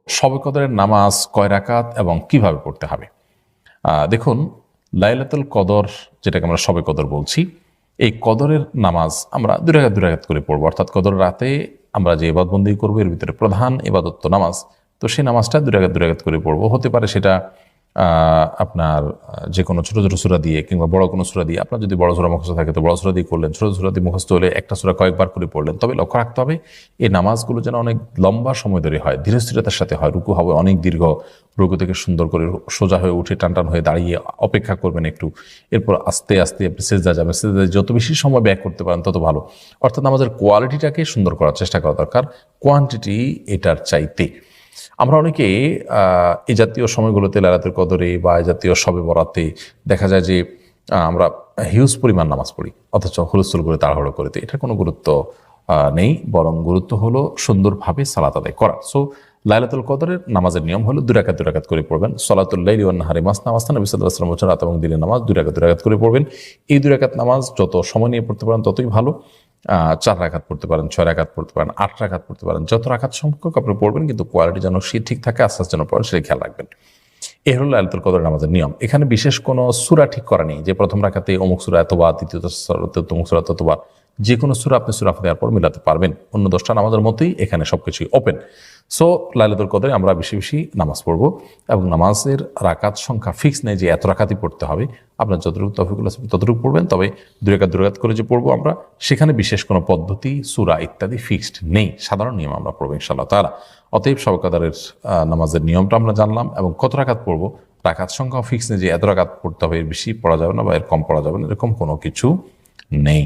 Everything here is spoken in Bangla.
শবে কদরের নামাজ কয় রাকাত এবং কিভাবে পড়তে হবে? দেখুন, লাইলাতুল কদর, যেটাকে আমরা শবে কদর বলছি, এই কদরের নামাজ আমরা দুই রাকাত করে পড়বো। অর্থাৎ কদর রাতে আমরা যে ইবাদতবন্দি করবো, এর ভিতরে প্রধান ইবাদত তো নামাজ। তো সেই নামাজটা দুই রাকাত করে পড়বো। হতে পারে সেটা আপনার যে কোনো ছোটো ছোটো সূরা দিয়ে কিংবা বড় কোনো সূরা দিয়ে। আপনার যদি বড় সূরা মুখস্থ থাকে তো বড় সূরা দিয়ে করলেন, ছোটো সূরা দিয়ে মুখস্থ হলে একটা সূরা কয়েকবার করে পড়লেন। তবে লক্ষ্য রাখতে হবে এই নামাজগুলো যেন অনেক লম্বা সময় ধরে হয়, ধীরস্থিরতার সাথে হয়। রুকু হবে অনেক দীর্ঘ, রুকু থেকে সুন্দর করে সোজা হয়ে উঠে টান হয়ে দাঁড়িয়ে অপেক্ষা করবেন একটু, এরপর আস্তে আস্তে আপনি সেজদা যাবেন। সেজদায় যত বেশি সময় ব্যয় করতে পারেন তত ভালো। অর্থাৎ নামাজের কোয়ালিটিটাকে সুন্দর করার চেষ্টা করা দরকার, কোয়ান্টিটি এটার চাইতে। আমরা অনেকে এই জাতীয় সময়গুলোতে লাইলাতুল কদরে বা এই জাতীয় শবে বরাতে দেখা যায় যে আমরা হিউজ পরিমাণ নামাজ পড়ি, অথচ হুলস্থুল করে তাড়াহুড়ো করে। তো এটার কোনো গুরুত্ব নেই, বরং গুরুত্ব হলো সুন্দরভাবে সালাত আদায় করা। সো লাইলাতুল কদরের নামাজের নিয়ম হলো দুই রাকাত করে পড়বেন। সলাতুল লাইলি ওয়ান নাহারি মাসনা মাসনা, নবী সাল্লাল্লাহু আলাইহি ওয়াসাল্লাম বলেছেন রাত এবং দিনের নামাজ দুই রাকাত করে পড়বেন। এই দুই রাকাত নামাজ যত সময় নিয়ে পড়তে পারেন ততই ভালো। 4 রাকাত পড়তে পারেন, 6 রাকাত পড়তে পারেন, 8 রাকাত পড়তে পারেন, যত রাকাত সংখ্যক আপনি পড়বেন, কিন্তু কোয়ালিটি যেন সে ঠিক থাকে, আস্তে আস্তে যেন পড়েন, সেটা খেয়াল রাখবেন। এ হলো লাইলাতুল কদর নামাজের নিয়ম। এখানে বিশেষ কোনো সূরা ঠিক করা নেই যে প্রথম রাকাতে অমুক সূরা এতবার, দ্বিতীয় রাকাতে অমুক সূরা ততবার। যে কোনো সূরা আপনি সূরা ফাতিহার পর মিলাতে পারবেন। অন্য 10টা নামাজের মতোই এখানে সবকিছুই ওপেন। সো লাইলাতুল কদরে আমরা বেশি বেশি নামাজ পড়বো, এবং নামাজের রাকাত সংখ্যা ফিক্স নেই যে এত রাকাতই পড়তে হবে। আপনার যতটুকু তৌফিকুল আছে ততটুকু পড়বেন। তবে দুই রাকাত করে যে পড়বো আমরা, সেখানে বিশেষ কোনো পদ্ধতি, সূরা ইত্যাদি ফিক্সড নেই, সাধারণ নিয়ম আমরা পড়বো ইনশাআল্লাহ তাআলা। অতএব শবে কদরের নামাজের নিয়মটা আমরা জানলাম, এবং কত রাকাত পড়বো, রাকাত সংখ্যা ফিক্স নেই যে এত রাকাত পড়তে হবে, এর বেশি পড়া যাবে না বা এর কম পড়া যাবে না, এরকম কোনো কিছু নেই।